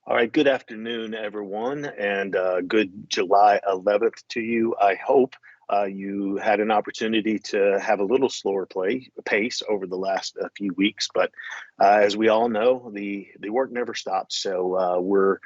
All right, good afternoon, everyone, and good July 11th to you. I hope you had an opportunity to have a little slower pace over the last few weeks, but as we all know, the work never stops. So we're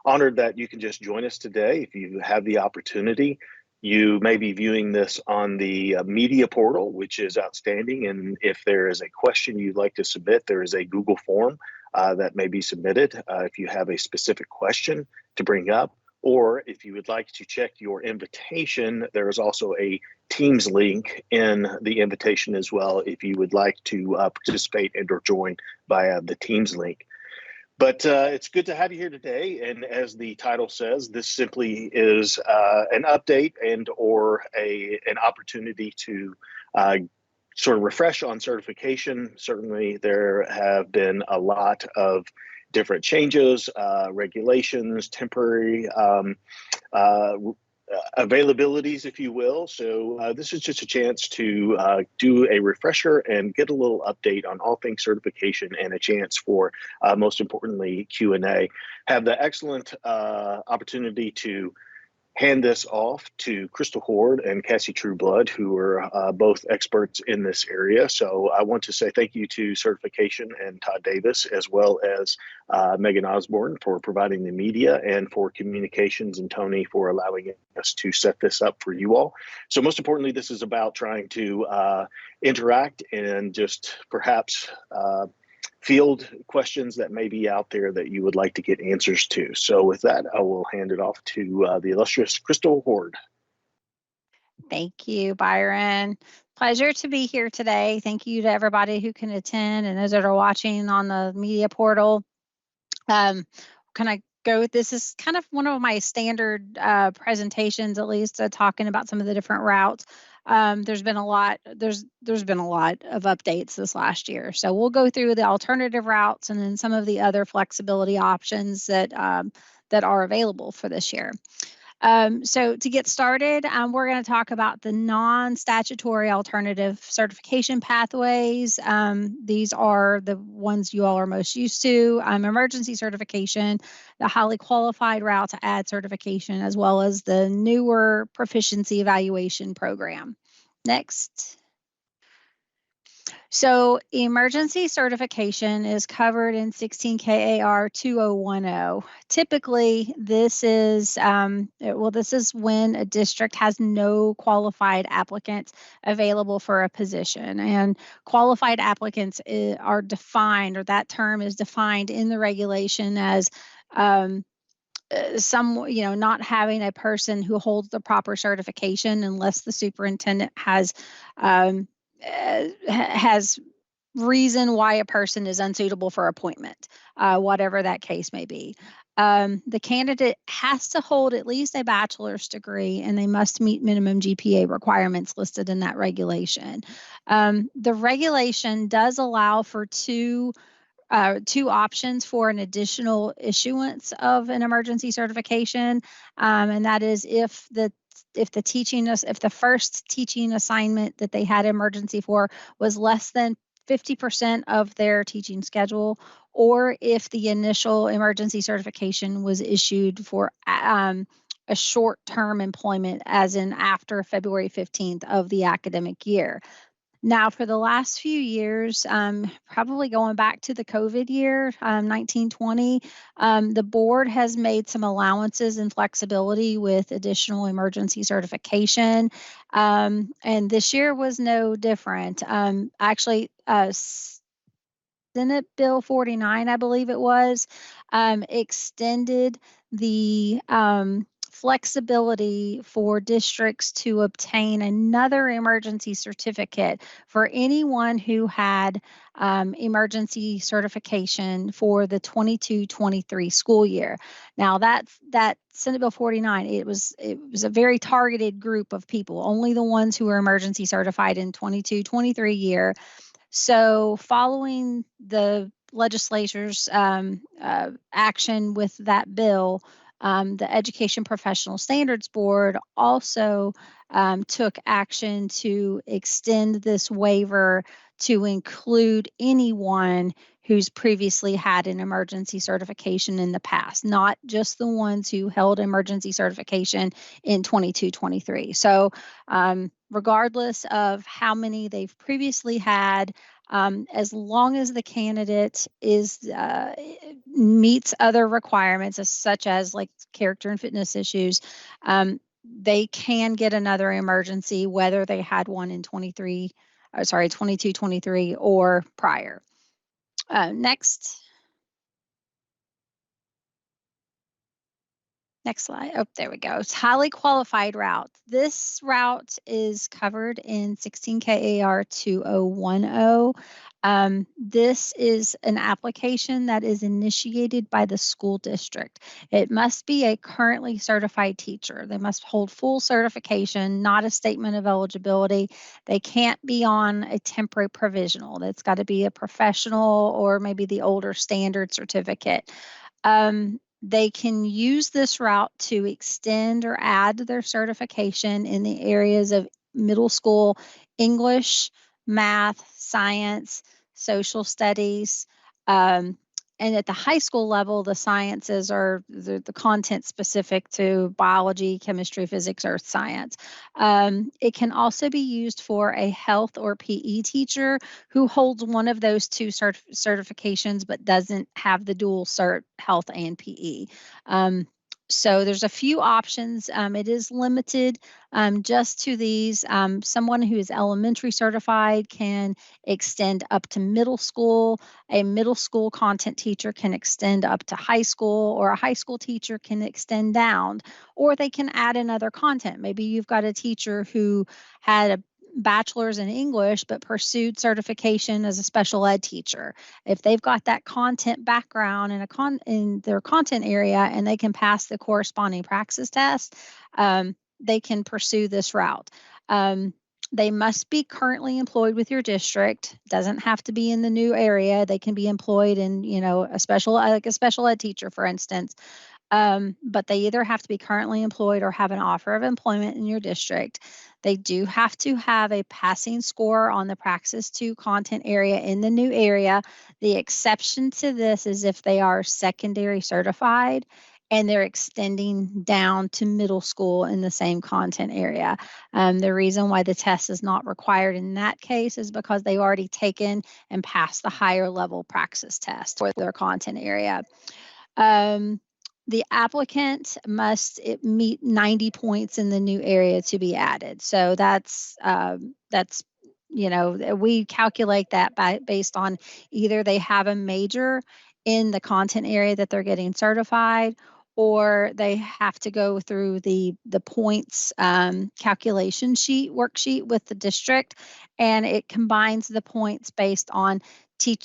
honored that you can just join us today. If you have the opportunity, you may be viewing this on the media portal, which is outstanding. And if there is a question you'd like to submit, there is a Google form that may be submitted if you have a specific question to bring up, or if you would like to check your invitation, there is also a Teams link in the invitation as well if you would like to participate and or join via the Teams link. But it's good to have you here today. And as the title says, this simply is an update and or an opportunity to sort of refresh on certification. Certainly, there have been a lot of different changes, regulations, temporary availabilities, if you will. So this is just a chance to do a refresher and get a little update on all things certification and a chance for, most importantly, Q&A. Have the excellent opportunity to hand this off to Crystal Horde and Cassie Trueblood, who are both experts in this area. So I want to say thank you to Certification and Todd Davis, as well as Megan Osborne for providing the media, and for communications and Tony for allowing us to set this up for you all. So most importantly, this is about trying to interact and just perhaps field questions that may be out there that you would like to get answers to. So with that, I will hand it off to the illustrious Crystal Horde. Thank you, Byron. Pleasure to be here today. Thank you to everybody who can attend and those that are watching on the media portal. Can I go? This is kind of one of my standard presentations, at least talking about some of the different routes. There's been a lot of updates this last year. So we'll go through the alternative routes and then some of the other flexibility options that are available for this year. So to get started, we're going to talk about the non-statutory alternative certification pathways. These are the ones you all are most used to: emergency certification, the highly qualified route to add certification, as well as the newer proficiency evaluation program. Next. So emergency certification is covered in 16 KAR 2010. Typically, this is when a district has no qualified applicants available for a position, and qualified applicants are defined, or that term is defined in the regulation as not having a person who holds the proper certification unless the superintendent has reason why a person is unsuitable for appointment, whatever that case may be. The candidate has to hold at least a bachelor's degree, and they must meet minimum GPA requirements listed in that regulation. The regulation does allow for two options for an additional issuance of an emergency certification, and that is if the first teaching assignment that they had emergency for was less than 50% of their teaching schedule, or if the initial emergency certification was issued for a short-term employment, as in after February 15th of the academic year. Now, for the last few years, probably going back to the COVID year, 1920, the board has made some allowances and flexibility with additional emergency certification. And this year was no different. Actually, Senate Bill 49, I believe it was, extended the flexibility for districts to obtain another emergency certificate for anyone who had emergency certification for the 22-23 school year. Now that Senate Bill 49, it was a very targeted group of people, only the ones who were emergency certified in 22-23 year. So following the legislature's action with that bill, the Education Professional Standards Board also took action to extend this waiver to include anyone who's previously had an emergency certification in the past, not just the ones who held emergency certification in 22-23. So regardless of how many they've previously had, as long as the candidate meets other requirements, such as like character and fitness issues, they can get another emergency, whether they had one in 22-23 or prior. Next slide. Oh, there we go. It's highly qualified route. This route is covered in 16 KAR 2010. This is an application that is initiated by the school district. It must be a currently certified teacher. They must hold full certification, not a statement of eligibility. They can't be on a temporary provisional. That's got to be a professional or maybe the older standard certificate. They can use this route to extend or add their certification in the areas of middle school English, math, science, social studies, and at the high school level, the sciences are the content specific to biology, chemistry, physics, earth science. It can also be used for a health or PE teacher who holds one of those two certifications but doesn't have the dual cert health and PE. So there's a few options. It is limited just to these. Someone who is elementary certified can extend up to middle school. A middle school content teacher can extend up to high school, or a high school teacher can extend down, or they can add another content. Maybe you've got a teacher who had a bachelor's in English but pursued certification as a special ed teacher. If they've got that content background in their content area and they can pass the corresponding praxis test, they can pursue this route. They must be currently employed with your district. Doesn't have to be in the new area. They can be employed in, a special ed teacher, for instance. But they either have to be currently employed or have an offer of employment in your district. They do have to have a passing score on the Praxis 2 content area in the new area. The exception to this is if they are secondary certified and they're extending down to middle school in the same content area. The reason why the test is not required in that case is because they've already taken and passed the higher level Praxis test for their content area. The applicant must meet 90 points in the new area to be added. So that's we calculate that based on either they have a major in the content area that they're getting certified, or they have to go through the points calculation worksheet with the district, and it combines the points based on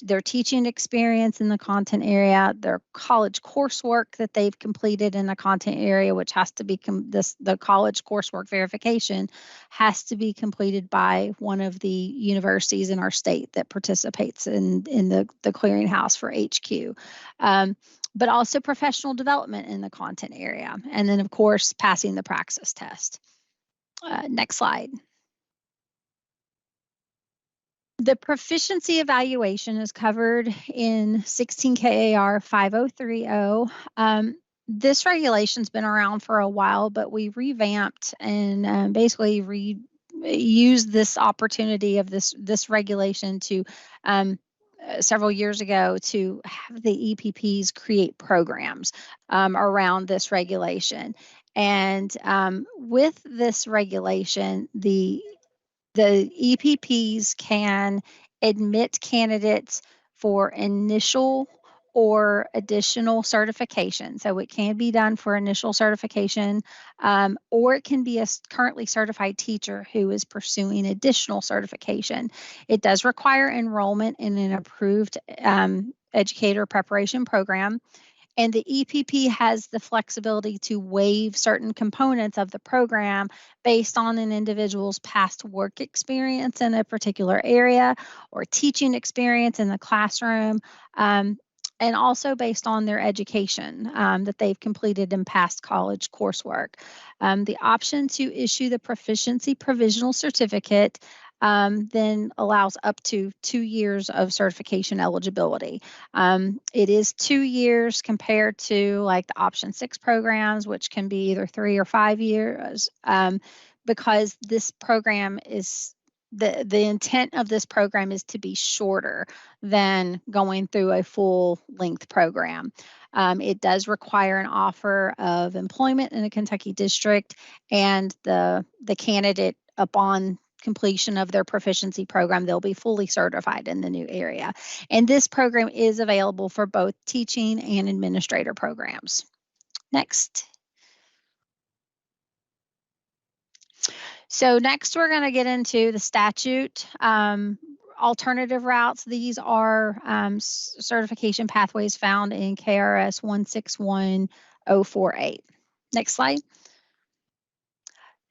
their teaching experience in the content area, their college coursework that they've completed in the content area, which has to be the college coursework verification has to be completed by one of the universities in our state that participates in the clearinghouse for HQ. But also professional development in the content area. And then, of course, passing the Praxis test. Next slide. The proficiency evaluation is covered in 16 KAR 5030. This regulation's been around for a while, but we revamped and basically used this opportunity of this regulation to several years ago to have the EPPs create programs around this regulation. And with this regulation, the EPPs can admit candidates for initial or additional certification. So it can be done for initial certification, or it can be a currently certified teacher who is pursuing additional certification. It does require enrollment in an approved educator preparation program. And the EPP has the flexibility to waive certain components of the program based on an individual's past work experience in a particular area or teaching experience in the classroom, and also based on their education that they've completed in past college coursework. The option to issue the proficiency provisional certificate then allows up to 2 years of certification eligibility. It is 2 years compared to like the option 6 programs, which can be either 3 or 5 years, because this program is the intent of this program is to be shorter than going through a full length program. It does require an offer of employment in a Kentucky district, and the candidate, upon completion of their proficiency program, they'll be fully certified in the new area. And this program is available for both teaching and administrator programs. Next. So next we're going to get into the statute. Alternative routes. These are certification pathways found in KRS 161048. Next slide.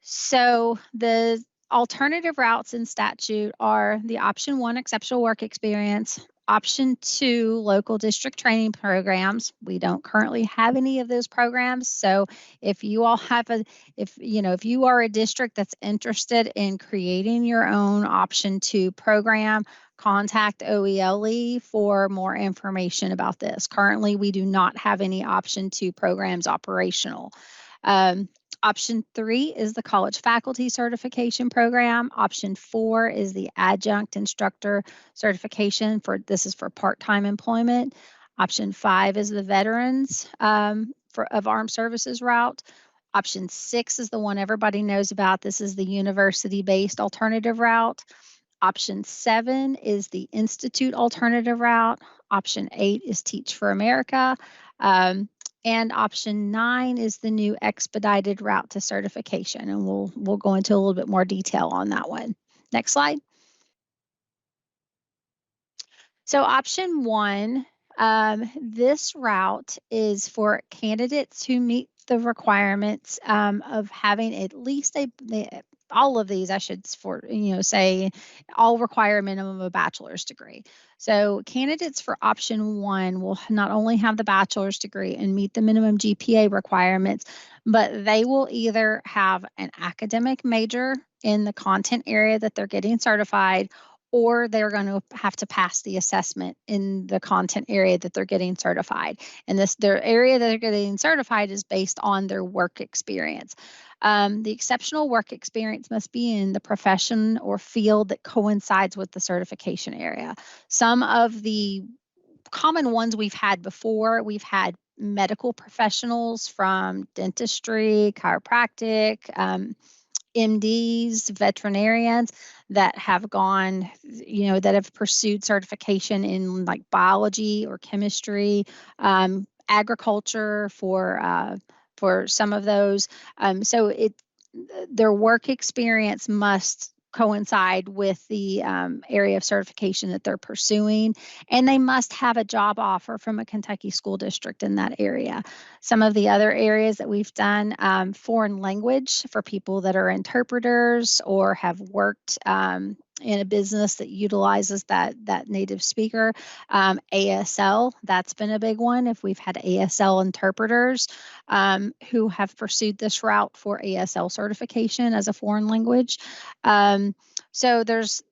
So the alternative routes in statute are the option 1, exceptional work experience, option 2, local district training programs. We don't currently have any of those programs. So if you all have if you are a district that's interested in creating your own option 2 program, contact OELE for more information about this. Currently, we do not have any option 2 programs operational. Option 3 is the college faculty certification program. Option 4 is the adjunct instructor certification. This is for part-time employment. Option 5 is the veterans of armed services route. Option 6 is the one everybody knows about. This is the university-based alternative route. Option 7 is the institute alternative route. Option 8 is Teach for America. And option 9 is the new expedited route to certification. And we'll go into a little bit more detail on that one. Next slide. So option 1, this route is for candidates who meet the requirements of having at least all of these, I should say, all require a minimum of a bachelor's degree. So candidates for option 1 will not only have the bachelor's degree and meet the minimum GPA requirements, but they will either have an academic major in the content area that they're getting certified, or they're going to have to pass the assessment in the content area that they're getting certified. And their area that they're getting certified is based on their work experience. The exceptional work experience must be in the profession or field that coincides with the certification area. Some of the common ones we've had before, we've had medical professionals from dentistry, chiropractic, MDs, veterinarians that have gone, that have pursued certification in like biology or chemistry, agriculture for some of those. So their work experience must coincide with the area of certification that they're pursuing, and they must have a job offer from a Kentucky school district in that area. Some of the other areas that we've done, foreign language for people that are interpreters or have worked in a business that utilizes that native speaker. ASL, that's been a big one. If we've had ASL interpreters who have pursued this route for ASL certification as a foreign language. So there's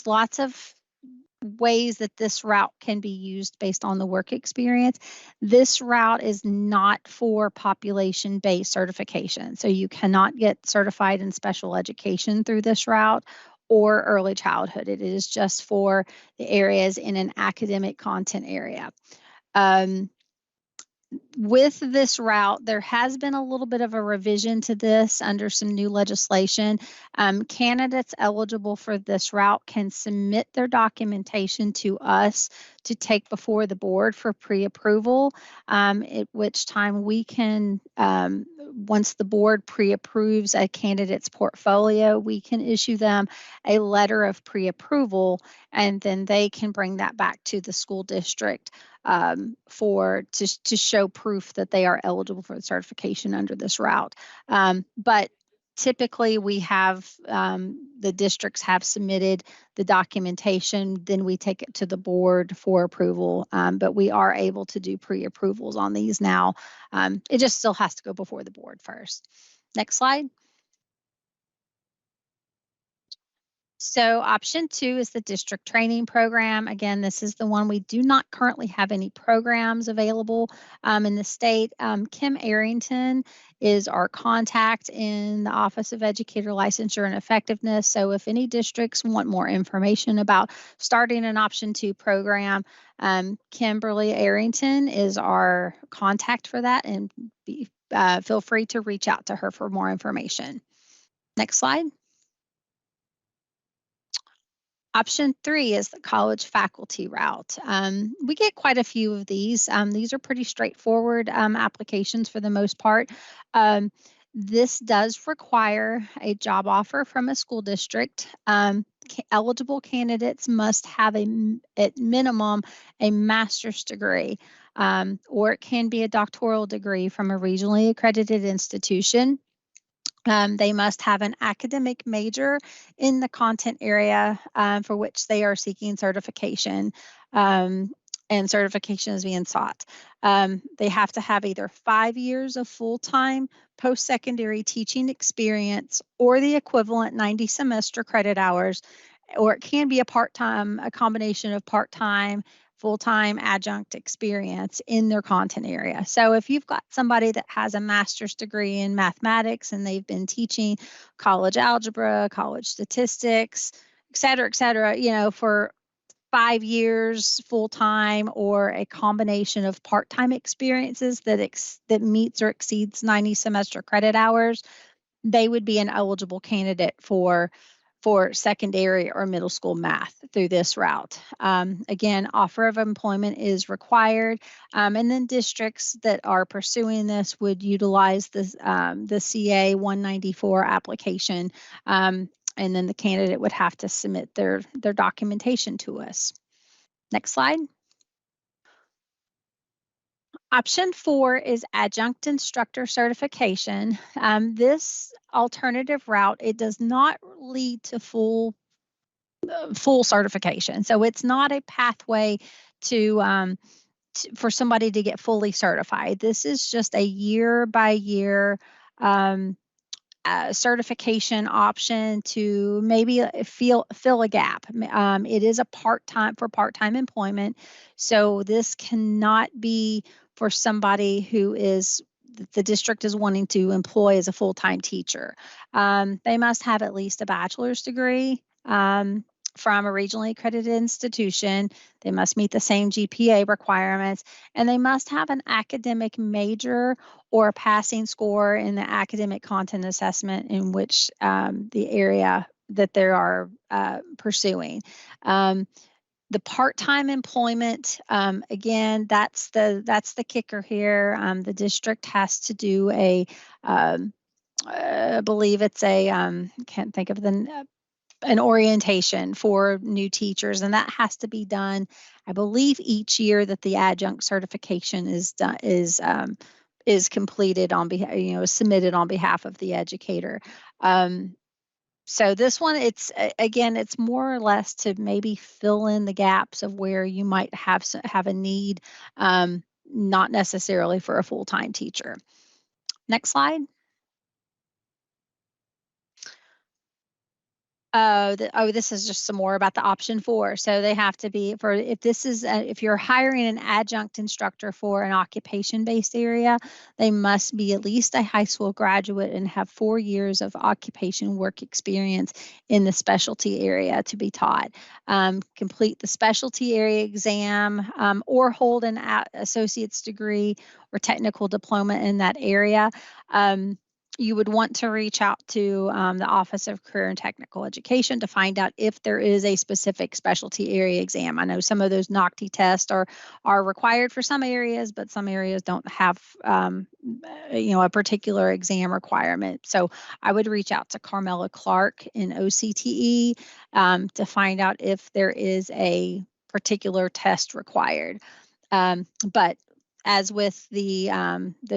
lots of ways that this route can be used based on the work experience. This route is not for population-based certification. So you cannot get certified in special education through this route or early childhood. It is just for the areas in an academic content area. With this route, there has been a little bit of a revision to this under some new legislation. Candidates eligible for this route can submit their documentation to us to take before the board for pre-approval, at which time we can, once the board pre-approves a candidate's portfolio, we can issue them a letter of pre-approval, and then they can bring that back to the school district to show proof that they are eligible for the certification under this route. But typically we have, the districts have submitted the documentation, then we take it to the board for approval. But we are able to do pre-approvals on these now. It just still has to go before the board first. Next slide. So option 2 is the district training program. Again, this is the one we do not currently have any programs available in the state. Kim Arrington is our contact in the Office of Educator Licensure and Effectiveness. So if any districts want more information about starting an option 2 program, Kimberly Arrington is our contact for that, and feel free to reach out to her for more information. Next slide. Option 3 is the college faculty route. We get quite a few of these. These are pretty straightforward applications for the most part. This does require a job offer from a school district. Eligible candidates must have at minimum a master's degree, or it can be a doctoral degree from a regionally accredited institution. They must have an academic major in the content area for which they are seeking certification, and certification is being sought. They have to have either 5 years of full-time post-secondary teaching experience or the equivalent 90 semester credit hours, or it can be a combination of part-time, full-time adjunct experience in their content area. So if you've got somebody that has a master's degree in mathematics and they've been teaching college algebra, college statistics, et cetera, for 5 years full-time, or a combination of part-time experiences that meets or exceeds 90 semester credit hours, they would be an eligible candidate for secondary or middle school math through this route. Again, offer of employment is required, and then districts that are pursuing this would utilize the CA 194 application, and then the candidate would have to submit their documentation to us. Next slide. Option 4 is adjunct instructor certification. This alternative route, it does not lead to full certification. So it's not a pathway for somebody to get fully certified. This is just a year by year certification option to maybe fill a gap. It is a part-time employment. So this cannot be for somebody who the district is wanting to employ as a full-time teacher. They must have at least a bachelor's degree from a regionally accredited institution. They must meet the same GPA requirements, and they must have an academic major or a passing score in the academic content assessment in which the area that they are pursuing. The part-time employment, again, that's the kicker here. The district has to do I believe it's can't think of an orientation for new teachers, and that has to be done, I believe, each year that the adjunct certification is completed on behalf, submitted on behalf of the educator. So this one, it's more or less to maybe fill in the gaps of where you might have a need, not necessarily for a full-time teacher. Next slide. This is just some more about the option 4. So they have to be if you're hiring an adjunct instructor for an occupation-based area, they must be at least a high school graduate and have 4 years of occupation work experience in the specialty area to be taught. Complete the specialty area exam, or hold an associate's degree or technical diploma in that area. You would want to reach out to the Office of Career and Technical Education to find out if there is a specific specialty area exam. I know some of those NOCTI tests are required for some areas, but some areas don't have a particular exam requirement. So I would reach out to Carmela Clark in OCTE to find out if there is a particular test required. But as with the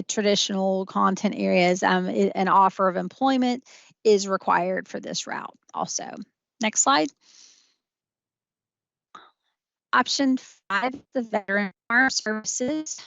traditional content areas, an offer of employment is required for this route also. Next slide. Option 5, the Veteran Armed Services.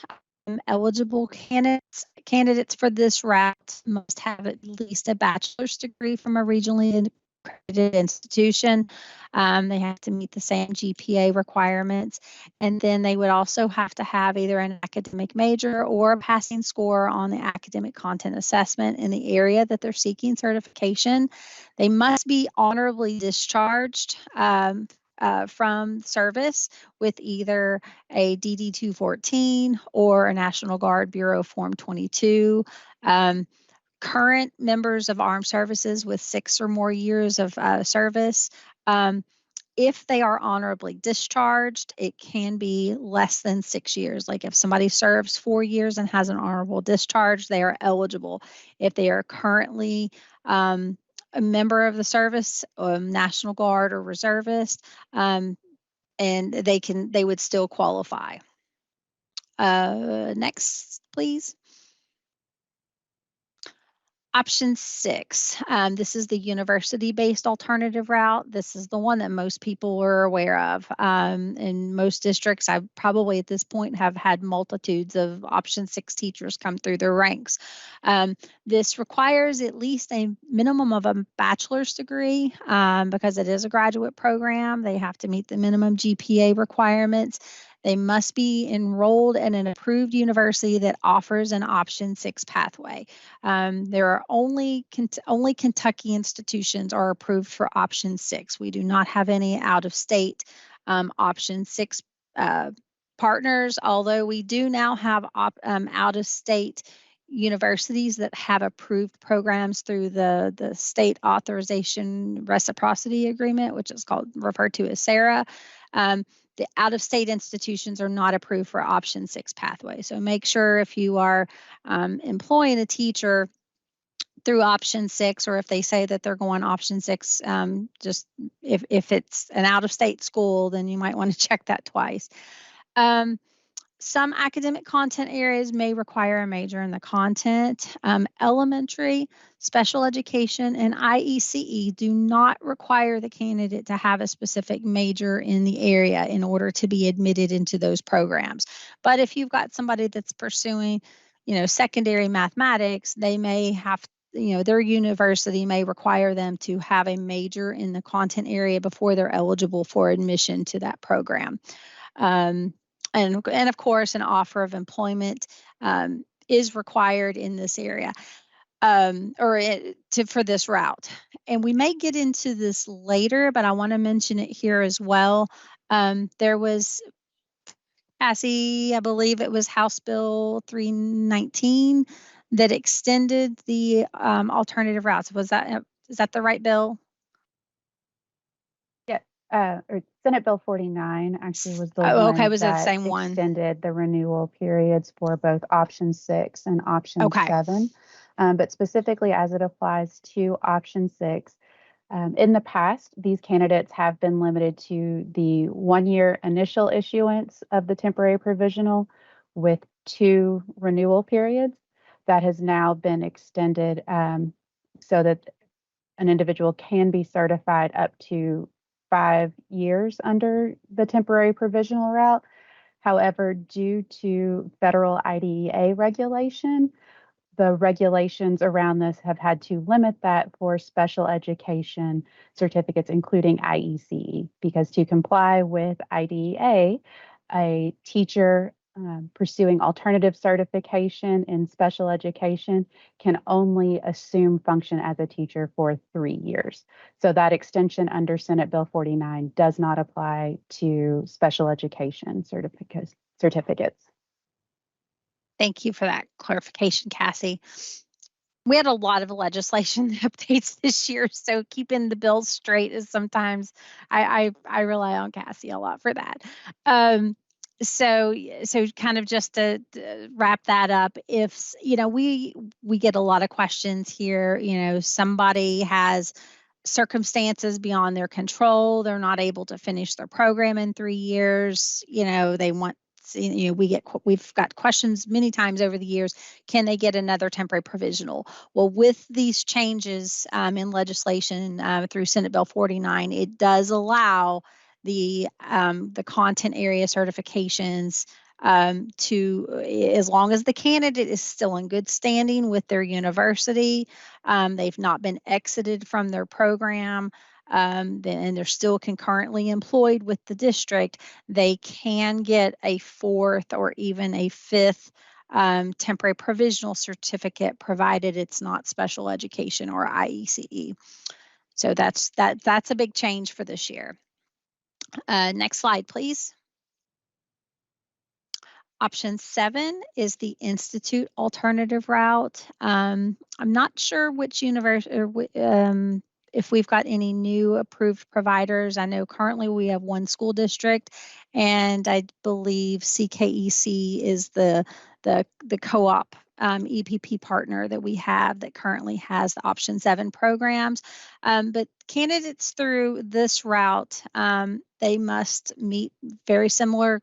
Eligible candidates for this route must have at least a bachelor's degree from a regionally accredited institution. They have to meet the same GPA requirements. And then they would also have to have either an academic major or a passing score on the academic content assessment in the area that they're seeking certification. They must be honorably discharged from service with either a DD 214 or a National Guard Bureau Form 22. Current members of armed services with 6 or more years of service. If they are honorably discharged, it can be less than 6 years. Like if somebody serves 4 years and has an honorable discharge, they are eligible. If they are currently a member of the service, National Guard or reservist, and they would still qualify. Next, please. Option 6, this is the university-based alternative route. This is the one that most people are aware of. In most districts, I probably at this point have had multitudes of option 6 teachers come through their ranks. This requires at least a minimum of a bachelor's degree because it is a graduate program. They have to meet the minimum GPA requirements. They must be enrolled in an approved university that offers an option 6 pathway. There are only Kentucky institutions are approved for option 6. We do not have any out-of-state option 6 partners, although we do now have out-of-state universities that have approved programs through the state authorization reciprocity agreement, which is referred to as SARA. The out-of-state institutions are not approved for option 6 pathway. So make sure if you are employing a teacher through option 6, or if they say that they're going option 6, just if it's an out-of-state school, then you might want to check that twice. Some academic content areas may require a major in the content. Elementary, special education, and IECE do not require the candidate to have a specific major in the area in order to be admitted into those programs. But if you've got somebody that's pursuing, secondary mathematics, they may have, their university may require them to have a major in the content area before they're eligible for admission to that program. And of course, an offer of employment is required in this area for this route. And we may get into this later, but I want to mention it here as well. There was, Cassie, I believe it was House Bill 319 that extended the alternative routes. Is that the right bill? Or Senate Bill 49 actually was the one that same extended the renewal periods for both option 6 and option 7. But specifically as it applies to option 6, in the past, these candidates have been limited to the 1-year initial issuance of the temporary provisional with 2 renewal periods. That has now been extended so that an individual can be certified up to 5 years under the temporary provisional route. However, due to federal IDEA regulation, the regulations around this have had to limit that for special education certificates, including IECE, because to comply with IDEA, a teacher pursuing alternative certification in special education can only assume function as a teacher for 3 years. So that extension under Senate Bill 49 does not apply to special education certificates. Thank you for that clarification, Cassie. We had a lot of legislation updates this year, so keeping the bills straight is sometimes I rely on Cassie a lot for that. So kind of just to wrap that up, if we get a lot of questions here, somebody has circumstances beyond their control, they're not able to finish their program in 3 years, they want, we've got questions many times over the years, can they get another temporary provisional? Well, with these changes in legislation through Senate Bill 49, it does allow the content area certifications as long as the candidate is still in good standing with their university, they've not been exited from their program, and they're still concurrently employed with the district, they can get a fourth or even a fifth temporary provisional certificate, provided it's not special education or IECE. So that's a big change for this year. Next slide, please. Option 7 is the institute alternative route. I'm not sure which university or if we've got any new approved providers. I know currently we have one school district, and I believe CKEC is the co-op EPP partner that we have that currently has the Option 7 programs. But candidates through this route, they must meet very similar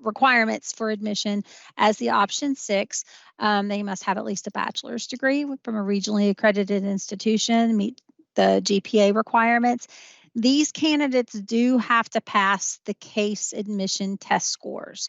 requirements for admission as the Option 6. They must have at least a bachelor's degree from a regionally accredited institution, meet the GPA requirements. These candidates do have to pass the CASE admission test scores.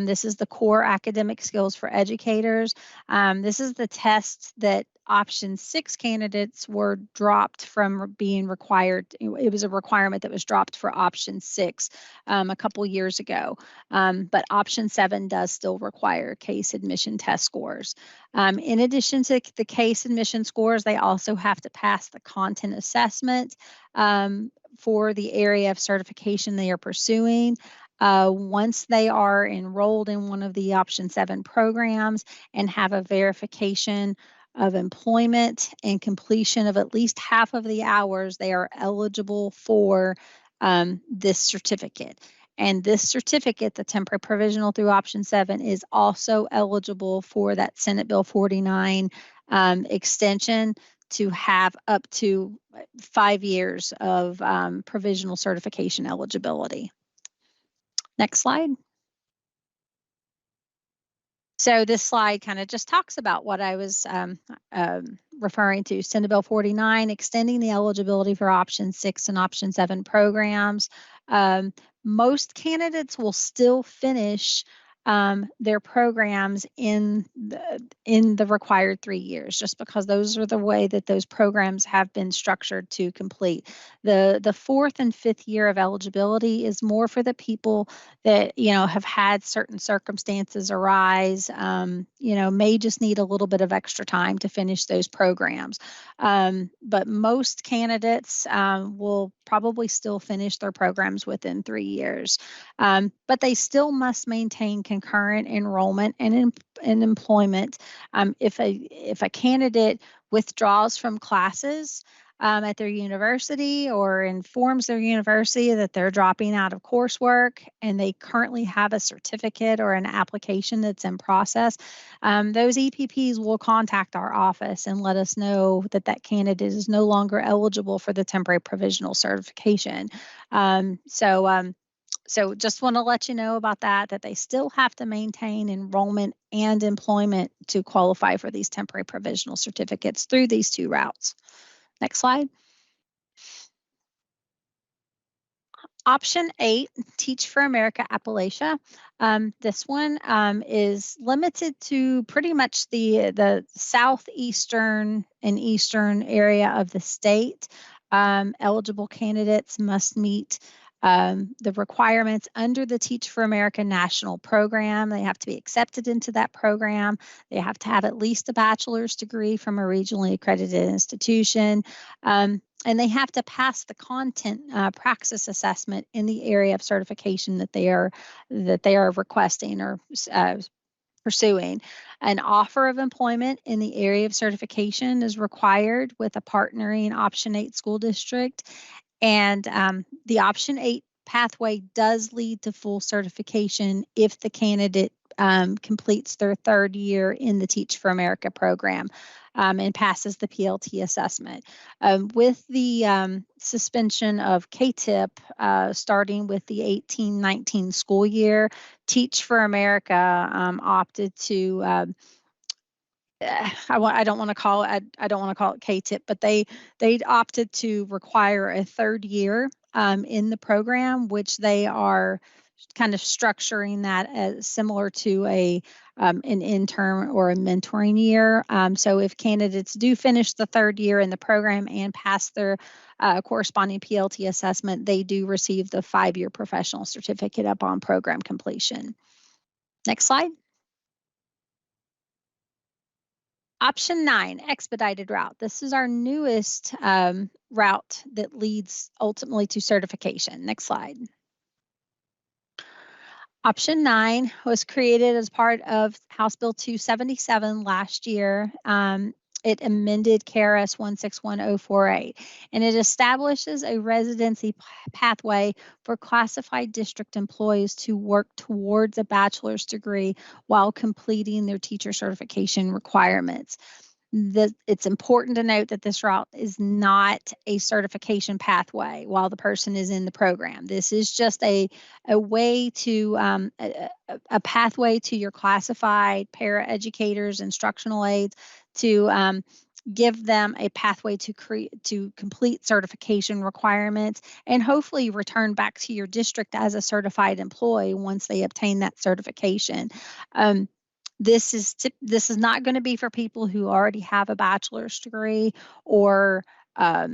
This is the core academic skills for educators. This is the test that Option 6 candidates were dropped from being required. It was a requirement that was dropped for Option 6 a couple years ago. But Option 7 does still require CASE admission test scores. In addition to the CASE admission scores, they also have to pass the content assessment for the area of certification they are pursuing. Once they are enrolled in one of the Option 7 programs and have a verification of employment and completion of at least half of the hours, they are eligible for this certificate. And this certificate, the temporary provisional through Option 7, is also eligible for that Senate Bill 49 extension to have up to 5 years of provisional certification eligibility. Next slide. So this slide kind of just talks about what I was referring to, Senate Bill 49, extending the eligibility for Option 6 and Option 7 programs. Most candidates will still finish their programs in the required 3 years, just because those are the way that those programs have been structured to complete. The fourth and fifth year of eligibility is more for the people that have had certain circumstances arise, may just need a little bit of extra time to finish those programs. But most candidates will probably still finish their programs within 3 years. But they still must maintain concurrent enrollment and employment. If a candidate withdraws from classes at their university or informs their university that they're dropping out of coursework and they currently have a certificate or an application that's in process, those EPPs will contact our office and let us know that that candidate is no longer eligible for the temporary provisional certification. So just want to let you know about that they still have to maintain enrollment and employment to qualify for these temporary provisional certificates through these two routes. Next slide. Option 8, Teach for America Appalachia. This one is limited to pretty much the southeastern and eastern area of the state. Eligible candidates must meet the requirements under the Teach for America National Program. They have to be accepted into that program. They have to have at least a bachelor's degree from a regionally accredited institution. And they have to pass the content praxis assessment in the area of certification that they are requesting or pursuing. An offer of employment in the area of certification is required with a partnering Option 8 school district. And the Option 8 pathway does lead to full certification if the candidate completes their 3rd year in the Teach for America program and passes the PLT assessment. With the suspension of KTIP starting with the 18-19 school year, Teach for America opted to I don't want to call it KTIP, but they opted to require a 3rd year in the program, which they are kind of structuring that as similar to an intern or a mentoring year. So if candidates do finish the third year in the program and pass their corresponding PLT assessment, they do receive the 5-year professional certificate upon program completion. Next slide. Option 9, expedited route. This is our newest route that leads ultimately to certification. Next slide. Option 9 was created as part of House Bill 277 last year. It amended KRS 161048, and it establishes a residency pathway for classified district employees to work towards a bachelor's degree while completing their teacher certification requirements. It's important to note that this route is not a certification pathway while the person is in the program. This is just a way to a pathway to your classified paraeducators, instructional aides, to give them a pathway to complete certification requirements and hopefully return back to your district as a certified employee once they obtain that certification. This is not going to be for people who already have a bachelor's degree or a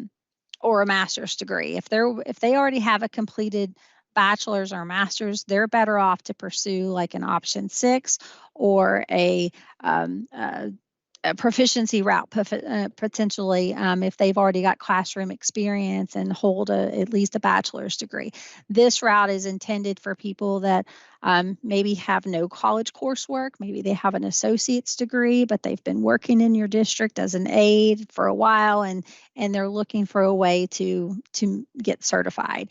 master's degree. If they already have a completed bachelor's or master's, they're better off to pursue like an option 6 or a proficiency route potentially if they've already got classroom experience and hold at least a bachelor's degree. This route is intended for people that maybe have no college coursework. Maybe they have an associate's degree, but they've been working in your district as an aide for a while, and they're looking for a way to get certified.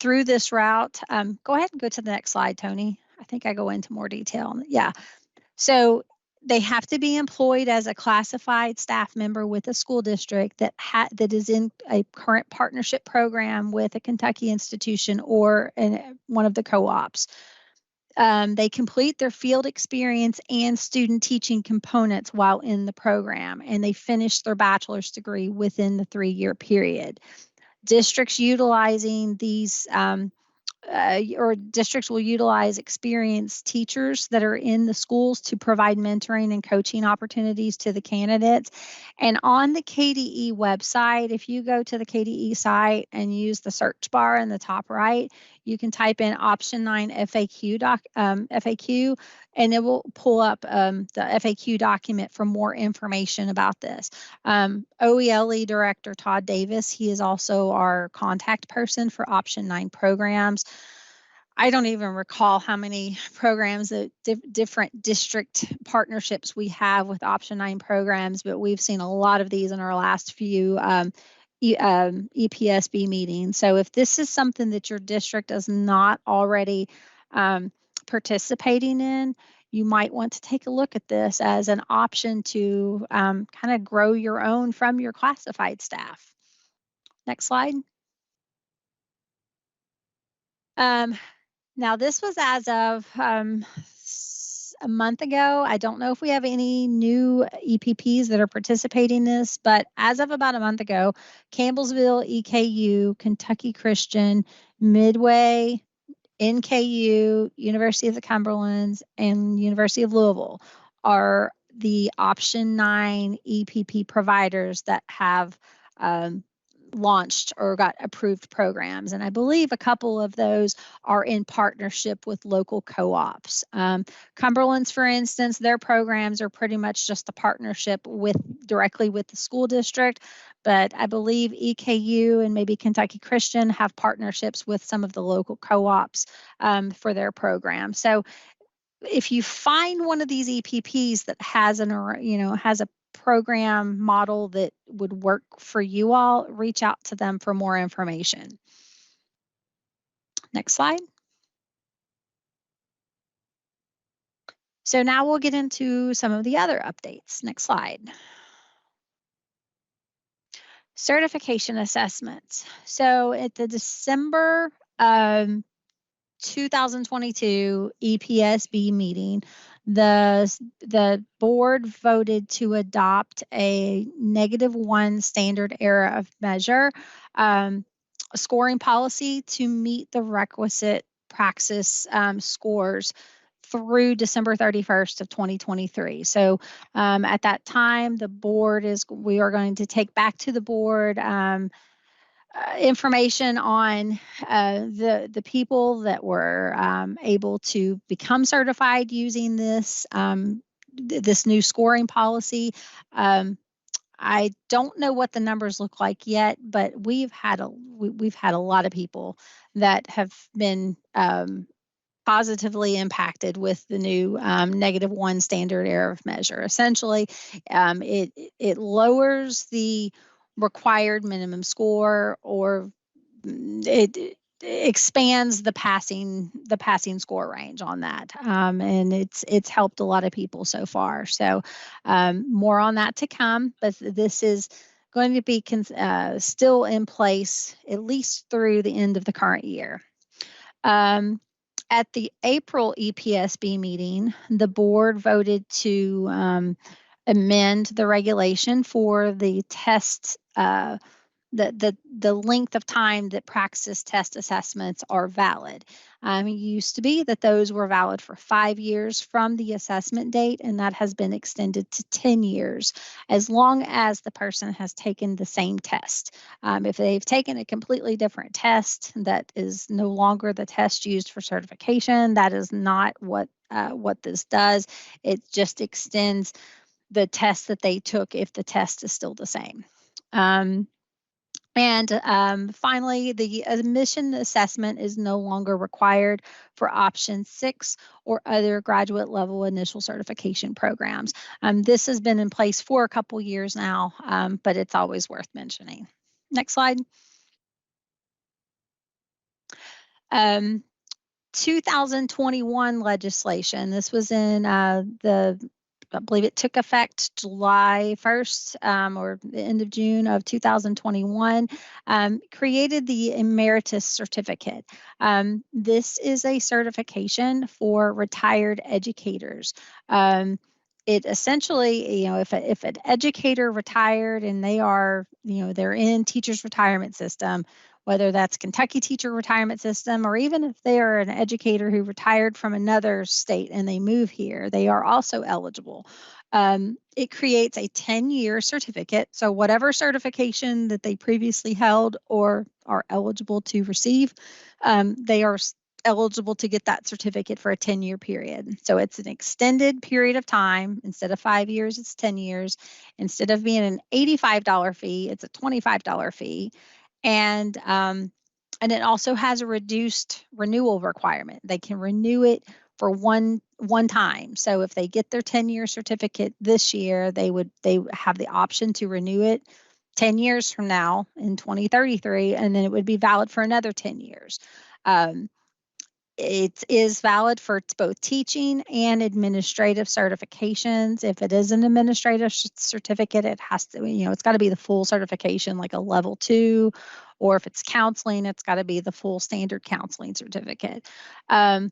Through this route, go ahead and go to the next slide, Tony. I think I go into more detail. Yeah. So they have to be employed as a classified staff member with a school district that is in a current partnership program with a Kentucky institution or one of the co-ops. They complete their field experience and student teaching components while in the program, and they finish their bachelor's degree within the 3-year period. Districts utilizing these or districts will utilize experienced teachers that are in the schools to provide mentoring and coaching opportunities to the candidates. And on the KDE website, if you go to the KDE site and use the search bar in the top right, you can type in option 9 FAQ, and it will pull up the FAQ document for more information about this. OELE Director Todd Davis, he is also our contact person for option 9 programs. I don't even recall how many programs that different district partnerships we have with option 9 programs, but we've seen a lot of these in our last few EPSB meetings. So if this is something that your district is not already participating in, you might want to take a look at this as an option to kind of grow your own from your classified staff. Next slide. Now this was as of a month ago. I don't know if we have any new EPPs that are participating in this, but as of about a month ago, Campbellsville, EKU, Kentucky Christian, Midway, NKU, University of the Cumberlands, and University of Louisville are the option 9 EPP providers that have launched or got approved programs. And I believe a couple of those are in partnership with local co-ops. Cumberland's, for instance, their programs are pretty much just a partnership directly with the school district. But I believe EKU and maybe Kentucky Christian have partnerships with some of the local co-ops for their program. So if you find one of these EPPs that has a program model that would work for you all, reach out to them for more information. Next slide. So now we'll get into some of the other updates. Next slide. Certification assessments. So at the December 2022 EPSB meeting, the board voted to adopt a -1 standard error of measure scoring policy to meet the requisite Praxis scores through December 31st of 2023. So at that time, we are going to take back to the board information on the people that were able to become certified using this this new scoring policy. I don't know what the numbers look like yet, but we've had a lot of people that have been positively impacted with the new -1 standard error of measure. Essentially, it lowers the required minimum score, or it expands the passing score range on that, and it's helped a lot of people so far. So more on that to come, but this is going to be still in place at least through the end of the current year. At the April EPSB meeting, the board voted to amend the regulation for the test, the length of time that Praxis test assessments are valid. It used to be that those were valid for 5 years from the assessment date, and that has been extended to 10 years, as long as the person has taken the same test. If they've taken a completely different test that is no longer the test used for certification, that is not what this does. It just extends the test that they took if the test is still the same. And finally, the admission assessment is no longer required for option 6 or other graduate level initial certification programs. This has been in place for a couple years now, but it's always worth mentioning. Next slide. 2021 legislation. This was in I believe it took effect July 1st or the end of June of 2021, created the Emeritus Certificate. This is a certification for retired educators. It essentially, if an educator retired and they are, they're in teachers' retirement system, whether that's Kentucky teacher retirement system, or even if they are an educator who retired from another state and they move here, they are also eligible. It creates a 10-year certificate. So whatever certification that they previously held or are eligible to receive, they are eligible to get that certificate for a 10-year period. So it's an extended period of time. Instead of 5 years, it's 10 years. Instead of being an $85 fee, it's a $25 fee. And it also has a reduced renewal requirement. They can renew it for one time. So if they get their 10-year certificate this year, they have the option to renew it 10 years from now in 2033, and then it would be valid for another 10 years. It is valid for both teaching and administrative certifications. If it is an administrative certificate, it has to, it's got to be the full certification, like a level 2, or if it's counseling, it's got to be the full standard counseling certificate. The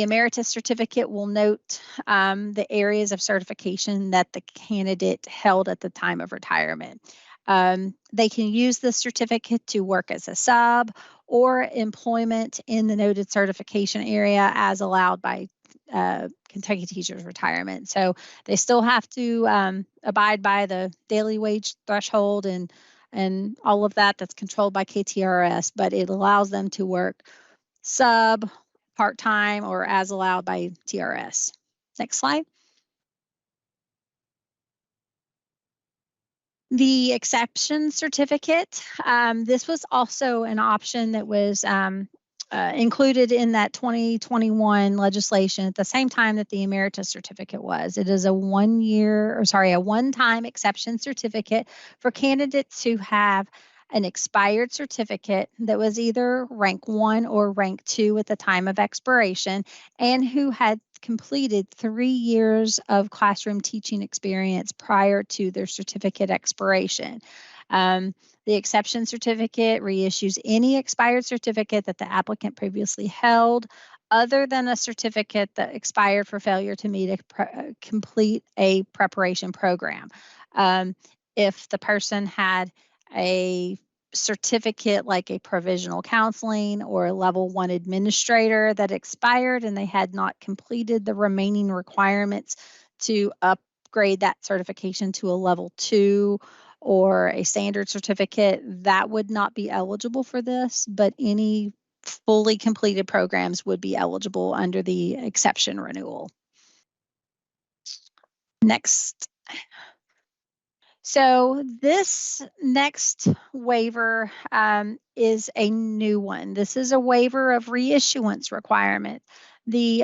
Emeritus Certificate will note the areas of certification that the candidate held at the time of retirement. They can use the certificate to work as a sub or employment in the noted certification area as allowed by Kentucky Teachers Retirement. So they still have to abide by the daily wage threshold and all of that that's controlled by KTRS, but it allows them to work sub, part-time, or as allowed by TRS. Next slide. The exception certificate, this was also an option that was included in that 2021 legislation at the same time that the Emeritus Certificate was. It is a one-time exception certificate for candidates who have an expired certificate that was either rank 1 or rank 2 at the time of expiration, and who had completed 3 years of classroom teaching experience prior to their certificate expiration. The exception certificate reissues any expired certificate that the applicant previously held, other than a certificate that expired for failure to complete a preparation program. If the person had a certificate like a provisional counseling or a level 1 administrator that expired and they had not completed the remaining requirements to upgrade that certification to a level 2 or a standard certificate, that would not be eligible for this, but any fully completed programs would be eligible under the exception renewal. Next. So this next waiver is a new one. This is a waiver of reissuance requirement. The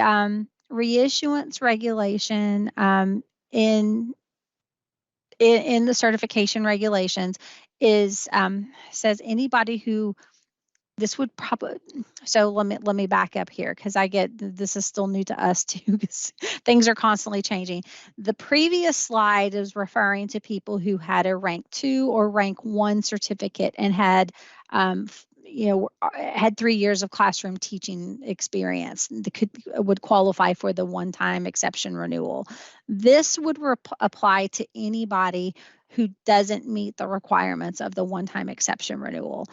reissuance regulation in the certification regulations is says anybody who this would probably, so let me back up here because this is still new to us too because things are constantly changing. The previous slide is referring to people who had a rank 2 or rank 1 certificate and had had 3 years of classroom teaching experience that would qualify for the one-time exception renewal. This would apply to anybody who doesn't meet the requirements of the one-time exception renewal.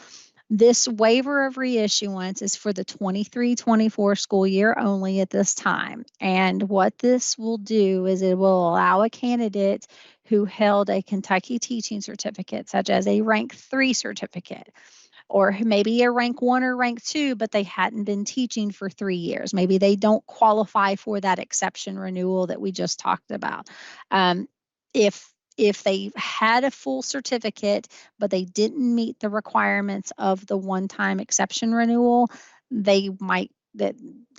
This waiver of reissuance is for the 23-24 school year only at this time. And what this will do is it will allow a candidate who held a Kentucky teaching certificate, such as a rank 3 certificate, or maybe a rank 1 or rank 2, but they hadn't been teaching for 3 years. Maybe they don't qualify for that exception renewal that we just talked about. If they had a full certificate, but they didn't meet the requirements of the one-time exception renewal, they might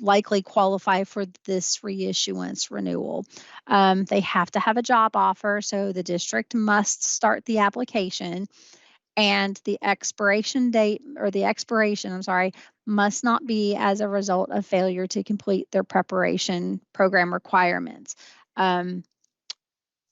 likely qualify for this reissuance renewal. They have to have a job offer, so the district must start the application, and the expiration must not be as a result of failure to complete their preparation program requirements.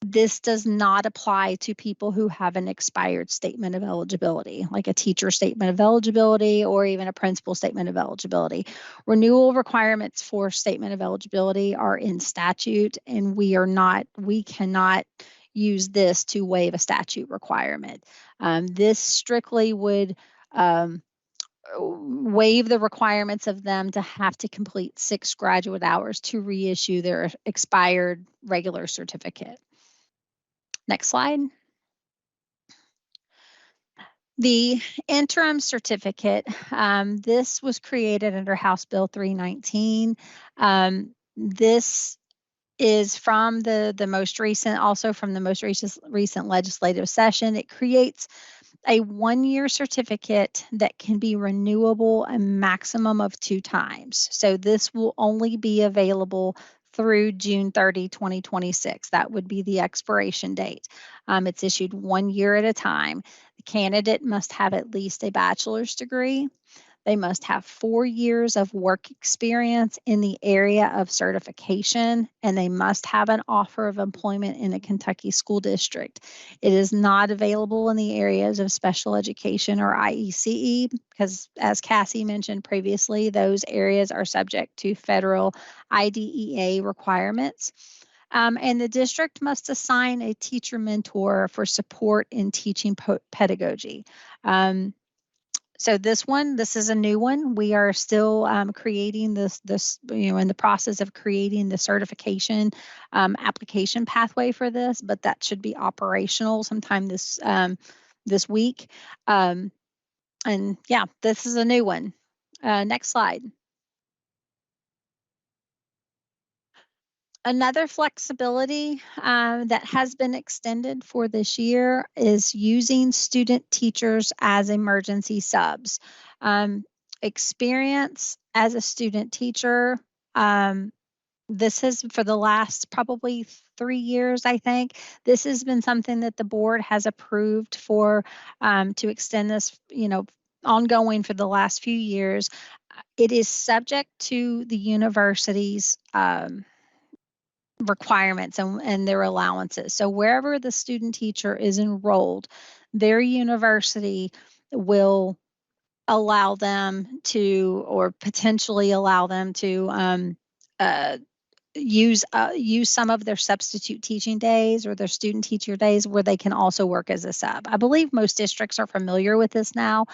This does not apply to people who have an expired statement of eligibility, like a teacher statement of eligibility or even a principal statement of eligibility. Renewal requirements for statement of eligibility are in statute, and we cannot use this to waive a statute requirement. This strictly would waive the requirements of them to have to complete 6 graduate hours to reissue their expired regular certificate. Next slide. The interim certificate, this was created under House Bill 319. This is from the most recent, also from the most recent legislative session. It creates a 1-year certificate that can be renewable a maximum of 2 times. So this will only be available through June 30, 2026. That would be the expiration date. It's issued 1 year at a time. The candidate must have at least a bachelor's degree. They must have 4 years of work experience in the area of certification, and they must have an offer of employment in a Kentucky school district. It is not available in the areas of special education or IECE because, as Cassie mentioned previously, those areas are subject to federal IDEA requirements. And the district must assign a teacher mentor for support in teaching pedagogy. So this is a new one. We are still creating this, in the process of creating the certification application pathway for this, but that should be operational sometime this week. And yeah, this is a new one. Next slide. Another flexibility that has been extended for this year is using student teachers as emergency subs. Experience as a student teacher, this has for the last probably 3 years, I think. This has been something that the board has approved for to extend this, ongoing for the last few years. It is subject to the university's requirements and their allowances. So wherever the student teacher is enrolled, their university will allow them to, or potentially allow them to use some of their substitute teaching days or their student teacher days where they can also work as a sub. I believe most districts are familiar with this now.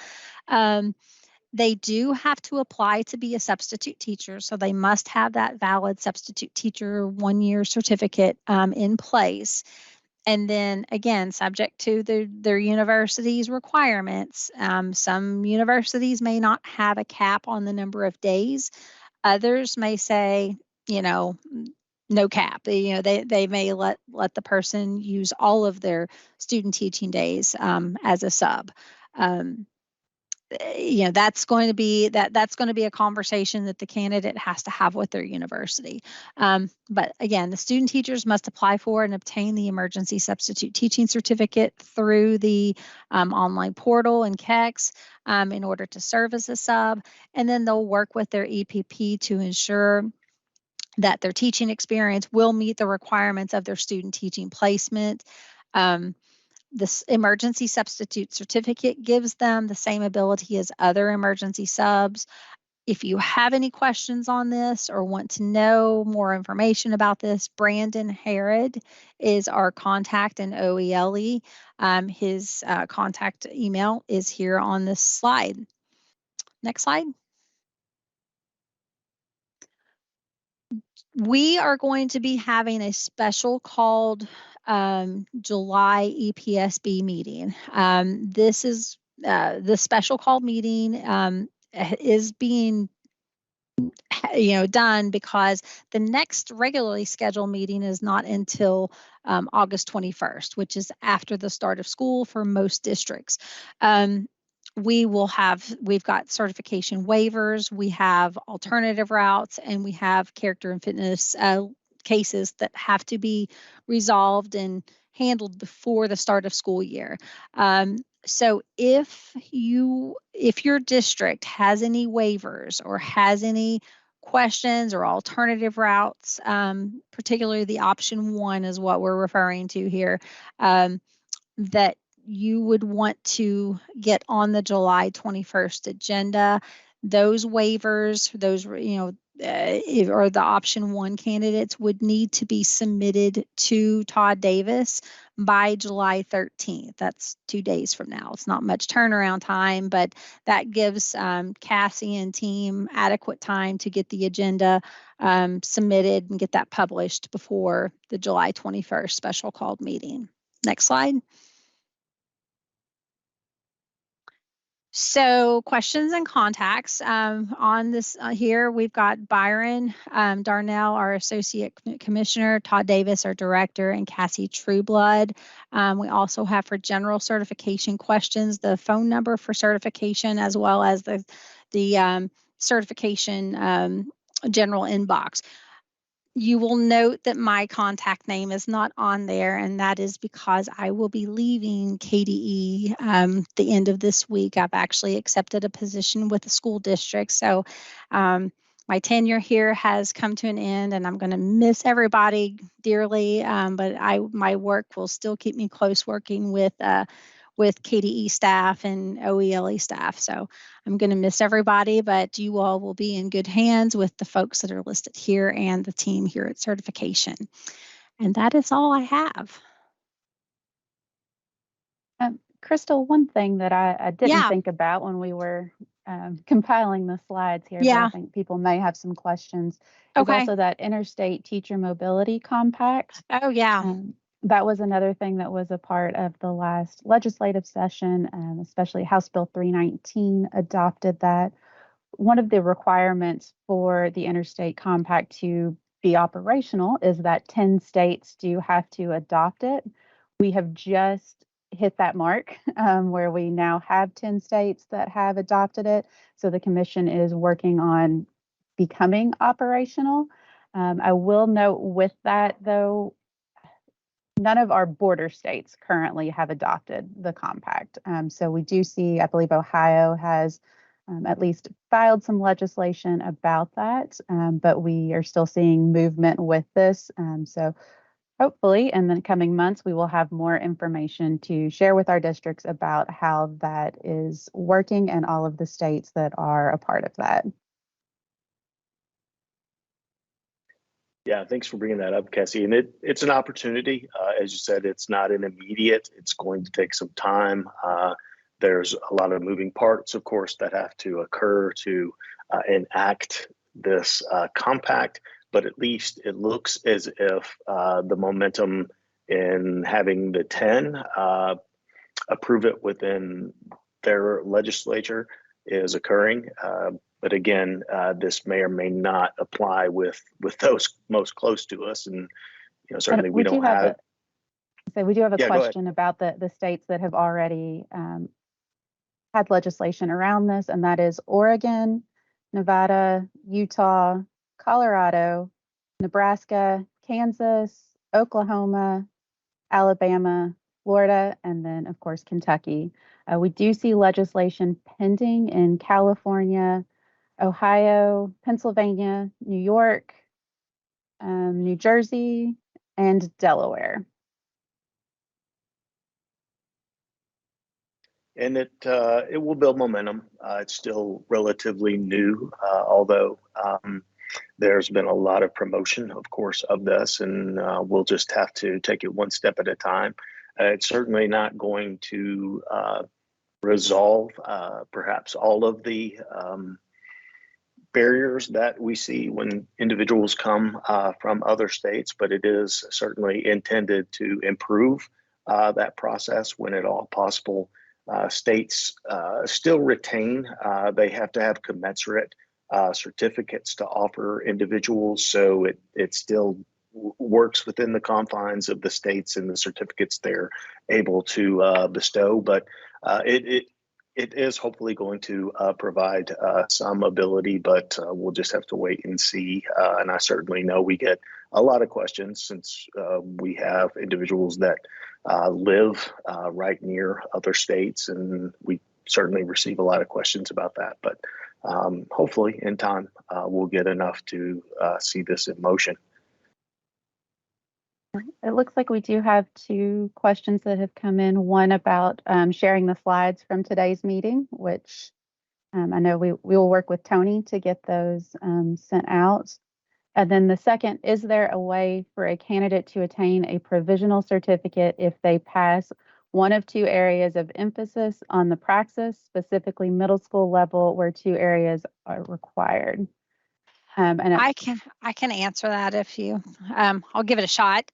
They do have to apply to be a substitute teacher, so they must have that valid substitute teacher 1-year certificate in place. And then again, subject to their university's requirements. Some universities may not have a cap on the number of days. Others may say, no cap. They may let the person use all of their student teaching days as a sub. That's going to be a conversation that the candidate has to have with their university. But again, the student teachers must apply for and obtain the emergency substitute teaching certificate through the online portal and KEX in order to serve as a sub, and then they'll work with their EPP to ensure that their teaching experience will meet the requirements of their student teaching placement. This emergency substitute certificate gives them the same ability as other emergency subs. If you have any questions on this or want to know more information about this, Brandon Harrod is our contact in OELE. His contact email is here on this slide. Next slide. We are going to be having a special called July EPSB meeting. This is the special called meeting is being done because the next regularly scheduled meeting is not until August 21st, which is after the start of school for most districts. We've got certification waivers, we have alternative routes, and we have character and fitness cases that have to be resolved and handled before the start of school year. So if your district has any waivers or has any questions or alternative routes, particularly the option 1 is what we're referring to here, that you would want to get on the July 21st agenda, those waivers, or the option 1 candidates would need to be submitted to Todd Davis by July 13th. That's 2 days from now. It's not much turnaround time, but that gives Cassie and team adequate time to get the agenda submitted and get that published before the July 21st special called meeting. Next slide. So questions and contacts on this here, we've got Byron Darnell, our Associate Commissioner, Todd Davis, our Director, and Cassie Trueblood. We also have for general certification questions, the phone number for certification, as well as the certification general inbox. You will note that my contact name is not on there, and that is because I will be leaving KDE the end of this week. I've actually accepted a position with the school district, so my tenure here has come to an end, and I'm going to miss everybody dearly, but my work will still keep me close working with KDE staff and OELE staff. So I'm going to miss everybody, but you all will be in good hands with the folks that are listed here and the team here at certification. And that is all I have. Crystal, one thing that I didn't think about when we were compiling the slides here, but I think people may have some questions, is also that Interstate Teacher Mobility Compact. Oh, yeah. That was another thing that was a part of the last legislative session, especially House Bill 319 adopted that. One of the requirements for the Interstate Compact to be operational is that 10 states do have to adopt it. We have just hit that mark where we now have 10 states that have adopted it. So the commission is working on becoming operational. I will note with that, though, none of our border states currently have adopted the compact. So we do see, I believe Ohio has at least filed some legislation about that, but we are still seeing movement with this. So hopefully in the coming months, we will have more information to share with our districts about how that is working and all of the states that are a part of that. Yeah, thanks for bringing that up, Cassie. And it's an opportunity. As you said, it's not an immediate. It's going to take some time. There's a lot of moving parts, of course, that have to occur to enact this compact. But at least it looks as if the momentum in having the 10 approve it within their legislature is occurring. But again, this may or may not apply with those most close to us, and certainly we don't have. So we do have a question about the states that have already had legislation around this, and that is Oregon, Nevada, Utah, Colorado, Nebraska, Kansas, Oklahoma, Alabama, Florida, and then of course Kentucky. We do see legislation pending in California, Ohio, Pennsylvania, New York, New Jersey, and Delaware. And it will build momentum. It's still relatively new, although there's been a lot of promotion, of course, of this, and we'll just have to take it one step at a time. It's certainly not going to resolve perhaps all of the barriers that we see when individuals come from other states, but it is certainly intended to improve that process when at all possible. States still retain, they have to have commensurate certificates to offer individuals, so it still works within the confines of the states and the certificates they're able to bestow, but it is hopefully going to provide some ability, but we'll just have to wait and see. And I certainly know we get a lot of questions since we have individuals that live right near other states, and we certainly receive a lot of questions about that. But hopefully in time, we'll get enough to see this in motion. It looks like we do have two questions that have come in. One about sharing the slides from today's meeting, which I know we will work with Tony to get those sent out. And then the second, is there a way for a candidate to attain a provisional certificate if they pass one of two areas of emphasis on the praxis, specifically middle school level, where two areas are required? And I can answer that if you I'll give it a shot.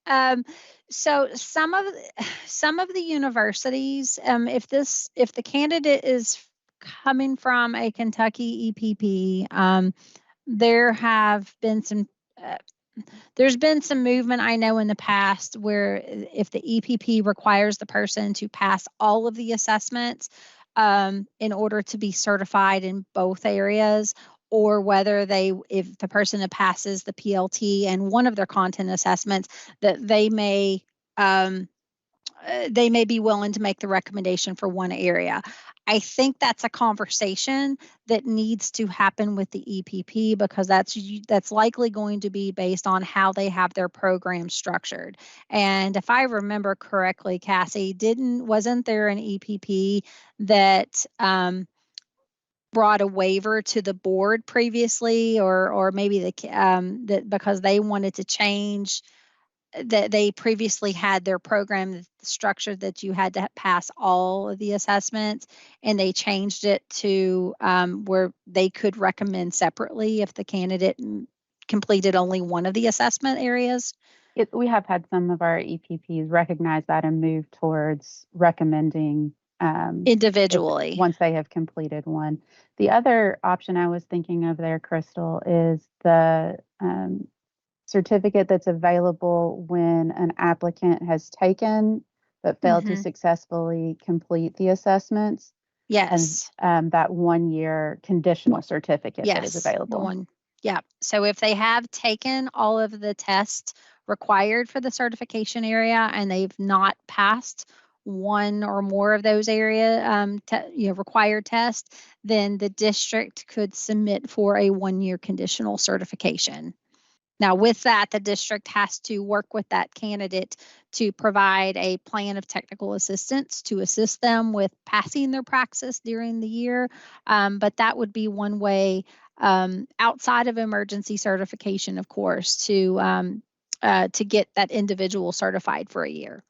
So some of the universities, if the candidate is coming from a Kentucky EPP, there have been some there's been some movement, I know, in the past where if the EPP requires the person to pass all of the assessments in order to be certified in both areas, or whether if the person passes the PLT and one of their content assessments, that they may be willing to make the recommendation for one area. I think that's a conversation that needs to happen with the EPP, because that's likely going to be based on how they have their program structured. And if I remember correctly, Cassie, wasn't there an EPP that brought a waiver to the board previously, or maybe that because they wanted to change, that they previously had their program structured that you had to pass all of the assessments, and they changed it to where they could recommend separately if the candidate completed only one of the assessment areas? We have had some of our EPPs recognize that and move towards recommending individually once they have completed one. The other option I was thinking of there, Crystal, is the certificate that's available when an applicant has taken but failed to successfully complete the assessments. Yes. And that 1 year conditional certificate that is available. Yeah. So if they have taken all of the tests required for the certification area and they've not passed one or more of those required tests, then the district could submit for a 1 year conditional certification. Now, with that, the district has to work with that candidate to provide a plan of technical assistance to assist them with passing their praxis during the year. But that would be one way, outside of emergency certification, of course, to get that individual certified for a year.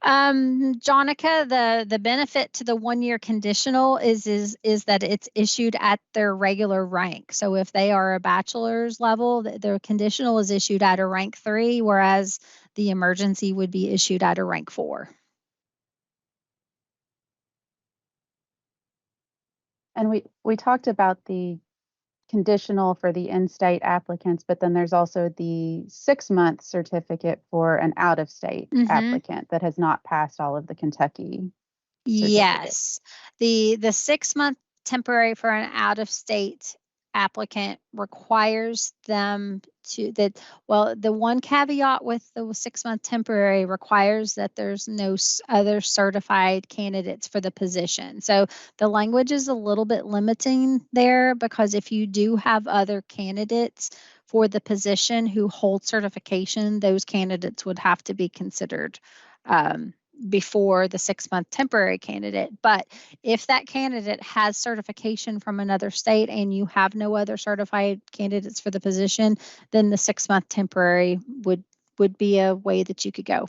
Jonica, the benefit to the 1-year conditional is that it's issued at their regular rank. So if they are a bachelor's level, their conditional is issued at a rank 3, whereas the emergency would be issued at a rank 4. And we talked about the conditional for the in-state applicants, but then there's also the 6-month certificate for an out-of-state applicant that has not passed all of the Kentucky Yes. The 6-month temporary for an out-of-state applicant requires them to the one caveat with the 6-month temporary requires that there's no other certified candidates for the position. So the language is a little bit limiting there, because if you do have other candidates for the position who hold certification, those candidates would have to be considered before the 6-month temporary candidate. But if that candidate has certification from another state and you have no other certified candidates for the position, then the 6-month temporary would be a way that you could go.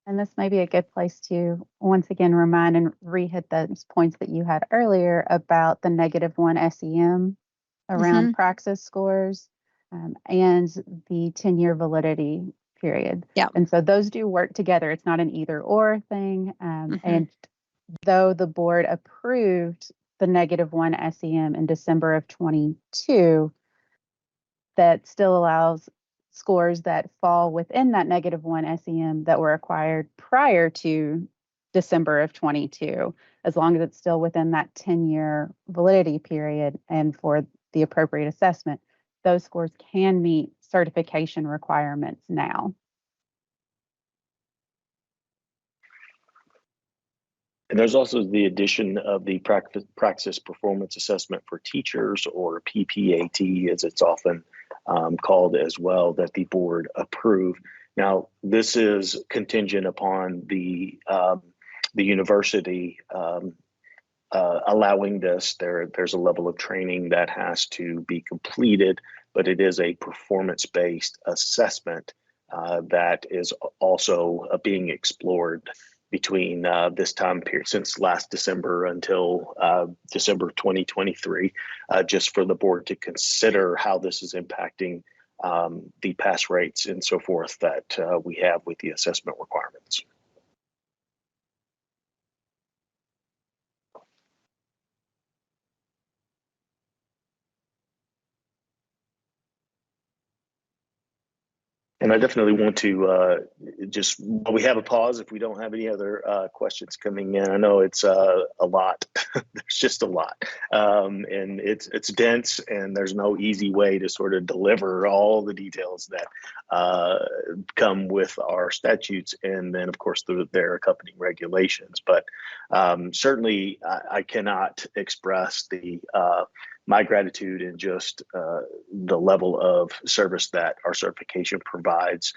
And this may be a good place to once again remind and re-hit those points that you had earlier about the -1 SEM around praxis scores and the 10-year validity period. Yeah. And so those do work together. It's not an either or thing. And though the board approved the -1 SEM in December of 22, that still allows scores that fall within that -1 SEM that were acquired prior to December of 22, as long as it's still within that 10-year validity period and for the appropriate assessment, those scores can meet certification requirements now. And there's also the addition of the Praxis Performance Assessment for Teachers, or PPAT as it's often called as well, that the board approved. Now, this is contingent upon the university allowing this. There's a level of training that has to be completed, but it is a performance-based assessment that is also being explored between this time period, since last December until December 2023, just for the board to consider how this is impacting the pass rates and so forth that we have with the assessment requirements. And I definitely want to just, while we have a pause, if we don't have any other questions coming in. I know it's a lot. There's just a lot, and it's dense, and there's no easy way to sort of deliver all the details that come with our statutes, and then of course their accompanying regulations. But certainly, I cannot express my gratitude and just the level of service that our certification provides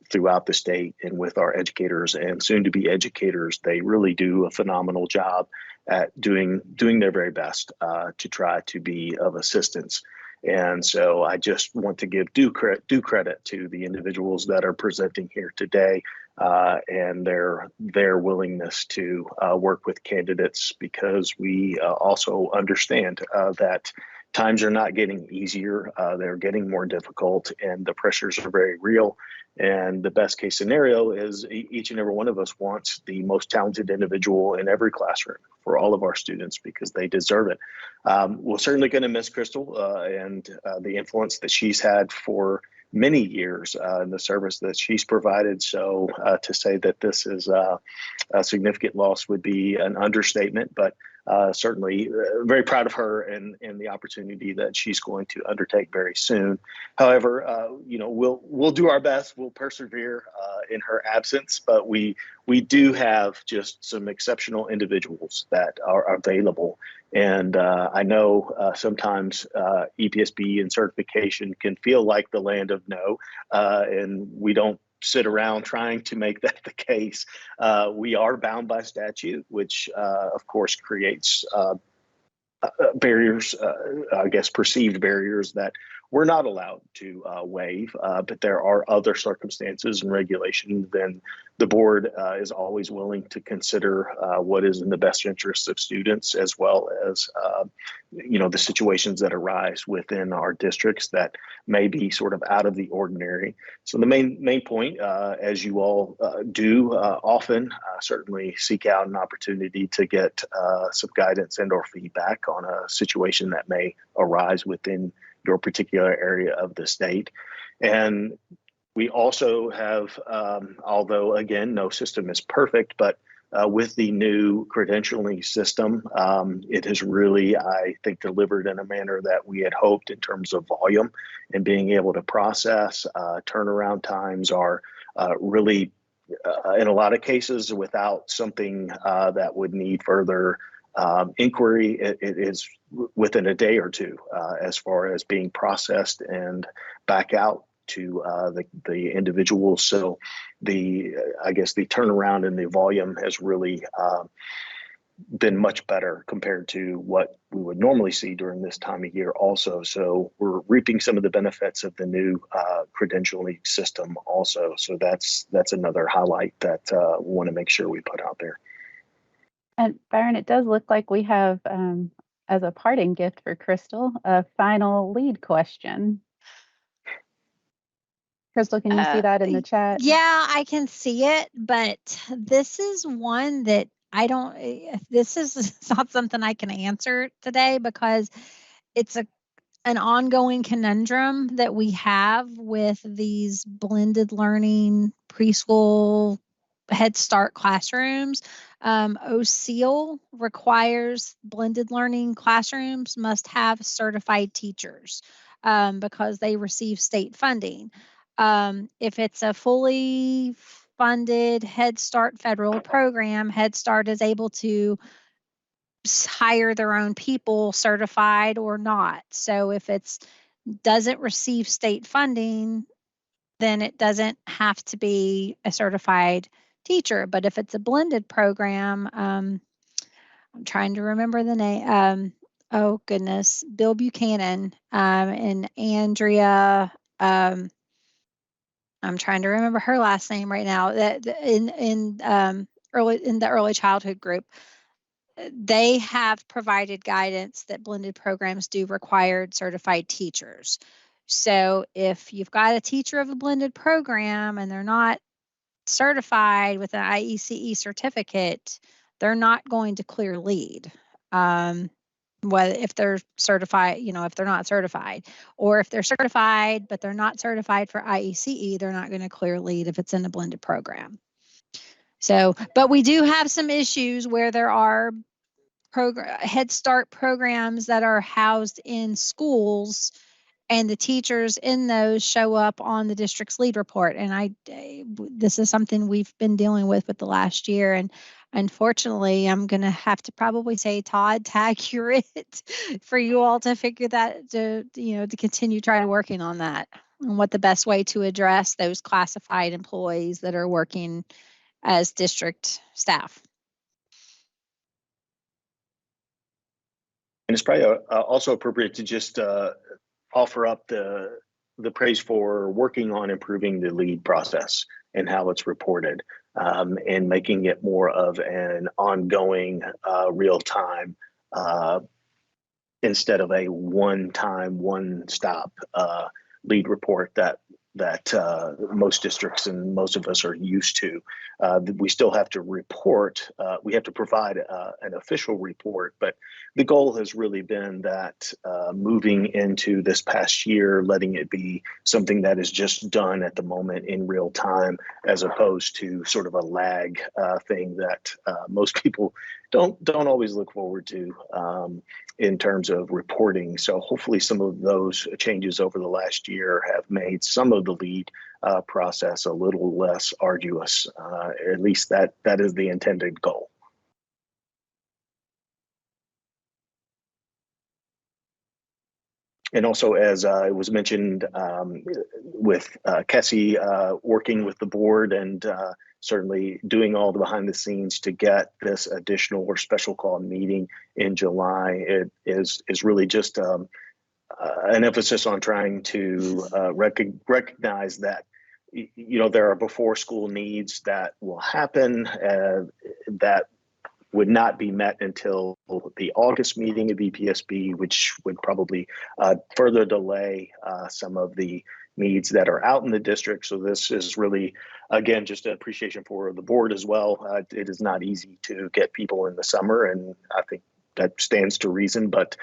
throughout the state, and with our educators and soon to be educators. They really do a phenomenal job at doing their very best to try to be of assistance. And so I just want to give due credit to the individuals that are presenting here today and their willingness to work with candidates, because we also understand that times are not getting easier. They're getting more difficult, and the pressures are very real. And the best case scenario is each and every one of us wants the most talented individual in every classroom for all of our students, because they deserve it. We're certainly going to miss Crystal and the influence that she's had for many years and the service that she's provided. So to say that this is a significant loss would be an understatement, but certainly very proud of her and the opportunity that she's going to undertake very soon. However, we'll do our best. We'll persevere in her absence, but we do have just some exceptional individuals that are available. And I know sometimes EPSB and certification can feel like the land of no, and we don't sit around trying to make that the case. We are bound by statute, which of course creates barriers, I guess perceived barriers that we're not allowed to waive, but there are other circumstances and regulations. Then the board is always willing to consider what is in the best interests of students, as well as the situations that arise within our districts that may be sort of out of the ordinary. So the main point, as you all do often, certainly seek out an opportunity to get some guidance and or feedback on a situation that may arise within your particular area of the state. And we also have, although again, no system is perfect, but with the new credentialing system, it has really, I think, delivered in a manner that we had hoped in terms of volume and being able to process. Turnaround times are really, in a lot of cases, without something that would need further inquiry, it is within a day or two as far as being processed and back out to the individuals. So I guess the turnaround and the volume has really been much better compared to what we would normally see during this time of year also. So we're reaping some of the benefits of the new credentialing system also. So that's another highlight that we want to make sure we put out there. And Byron, it does look like we have, as a parting gift for Crystal, a final lead question. Crystal, can you see that in the chat? Yeah, I can see it, but this is one that this is not something I can answer today because it's an ongoing conundrum that we have with these blended learning preschool Head Start classrooms. OCEAL requires blended learning classrooms must have certified teachers because they receive state funding. If it's a fully funded Head Start federal program, Head Start is able to hire their own people, certified or not. So if it doesn't receive state funding, then it doesn't have to be a certified teacher. But if it's a blended program, I'm trying to remember the name. Oh goodness, Bill Buchanan and Andrea. I'm trying to remember her last name right now. That in the early childhood group, they have provided guidance that blended programs do require certified teachers. So if you've got a teacher of a blended program and they're not certified with an IECE certificate, they're not going to clear lead. Whether if they're certified, if they're not certified, or if they're certified but they're not certified for IECE, they're not going to clear lead if it's in a blended program. So, but we do have some issues where there are Head Start programs that are housed in schools, and the teachers in those show up on the district's lead report. And this is something we've been dealing with the last year. And unfortunately, I'm going to have to probably say, Todd, tag you're it for you all to figure that, to continue trying working on that and what the best way to address those classified employees that are working as district staff. And it's probably also appropriate to just offer up the praise for working on improving the lead process and how it's reported, and making it more of an ongoing, real-time, instead of a one-time, one-stop lead report that most districts and most of us are used to. We still have to report, we have to provide an official report, but the goal has really been that moving into this past year, letting it be something that is just done at the moment in real time, as opposed to sort of a lag thing that most people don't always look forward to in terms of reporting. So hopefully some of those changes over the last year have made some of the lead process a little less arduous. At least that is the intended goal. And also, as it was mentioned, with Kessie working with the board and certainly doing all the behind the scenes to get this additional or special call meeting in July, it is really just an emphasis on trying to recognize that there are before school needs that will happen that would not be met until the August meeting of EPSB, which would probably further delay some of the needs that are out in the district. So this is really, again, just an appreciation for the board as well. It is not easy to get people in the summer, and I think that stands to reason, but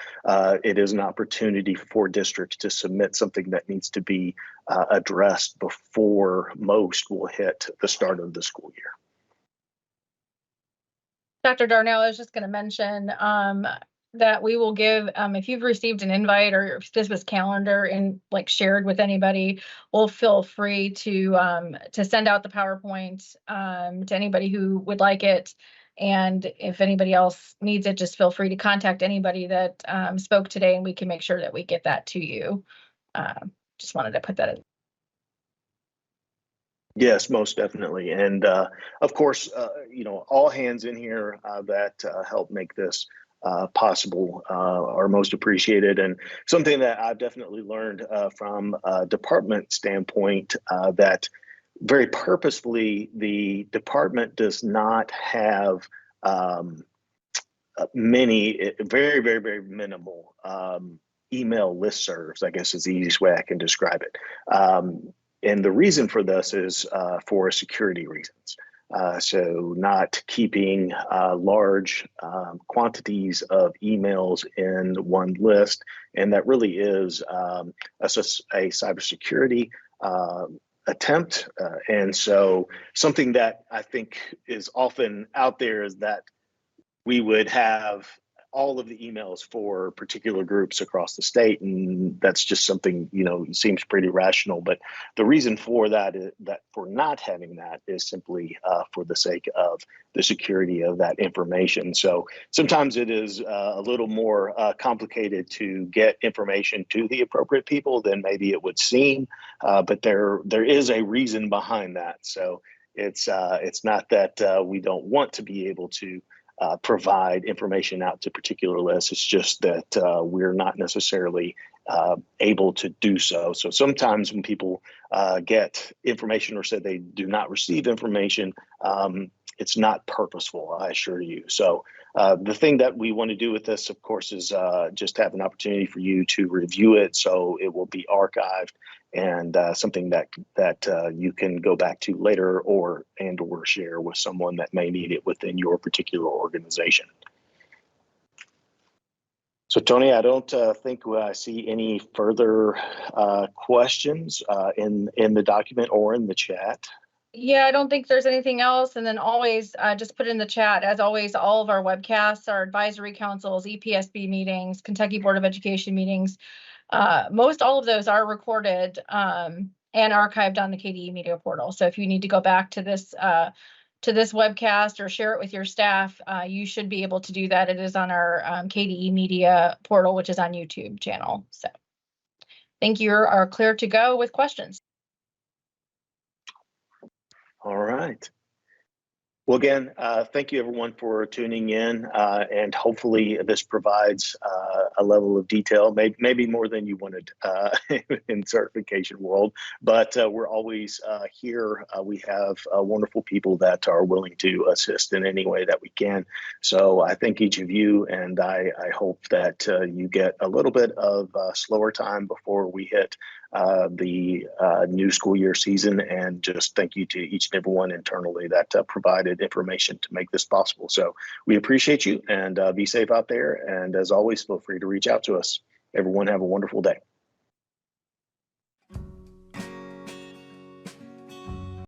it is an opportunity for districts to submit something that needs to be addressed before most will hit the start of the school year. Dr. Darnell, I was just going to mention that we will give, if you've received an invite or if this was calendar and like shared with anybody, we'll feel free to send out the PowerPoint to anybody who would like it. And if anybody else needs it, just feel free to contact anybody that spoke today, and we can make sure that we get that to you. Just wanted to put that in. Yes, most definitely. And of course, all hands in here that help make this possible are most appreciated. And something that I've definitely learned from a department standpoint that very purposefully the department does not have many, very, very, very minimal email listservs, I guess is the easiest way I can describe it. And the reason for this is for security reasons. So not keeping large quantities of emails in one list. And that really is a cybersecurity attempt. And so something that I think is often out there is that we would have all of the emails for particular groups across the state, and that's just something seems pretty rational. But the reason for that is that for not having that is simply for the sake of the security of that information. So sometimes it is a little more complicated to get information to the appropriate people than maybe it would seem, but there is a reason behind that. So it's not that we don't want to be able to provide information out to particular lists. It's just that we're not necessarily able to do so. So sometimes when people get information or say they do not receive information, it's not purposeful, I assure you. So the thing that we want to do with this, of course, is just have an opportunity for you to review it, so it will be archived and something that you can go back to later or share with someone that may need it within your particular organization. So Tony, I don't think I see any further questions in the document or in the chat. Yeah, I don't think there's anything else. And then always just put in the chat, as always, all of our webcasts, our advisory councils, EPSB meetings, Kentucky Board of Education meetings, most all of those are recorded and archived on the KDE Media portal. So if you need to go back to this webcast or share it with your staff, you should be able to do that. It is on our KDE Media portal, which is on YouTube channel. So I think you are clear to go with questions. All right. Well, again, thank you everyone for tuning in, and hopefully this provides a level of detail, maybe more than you wanted in certification world, but we're always here. We have wonderful people that are willing to assist in any way that we can. So I thank each of you, and I hope that you get a little bit of slower time before we hit the new school year season, and just thank you to each and everyone internally that provided information to make this possible. So we appreciate you, and be safe out there. And as always, feel free to reach out to us. Everyone have a wonderful day.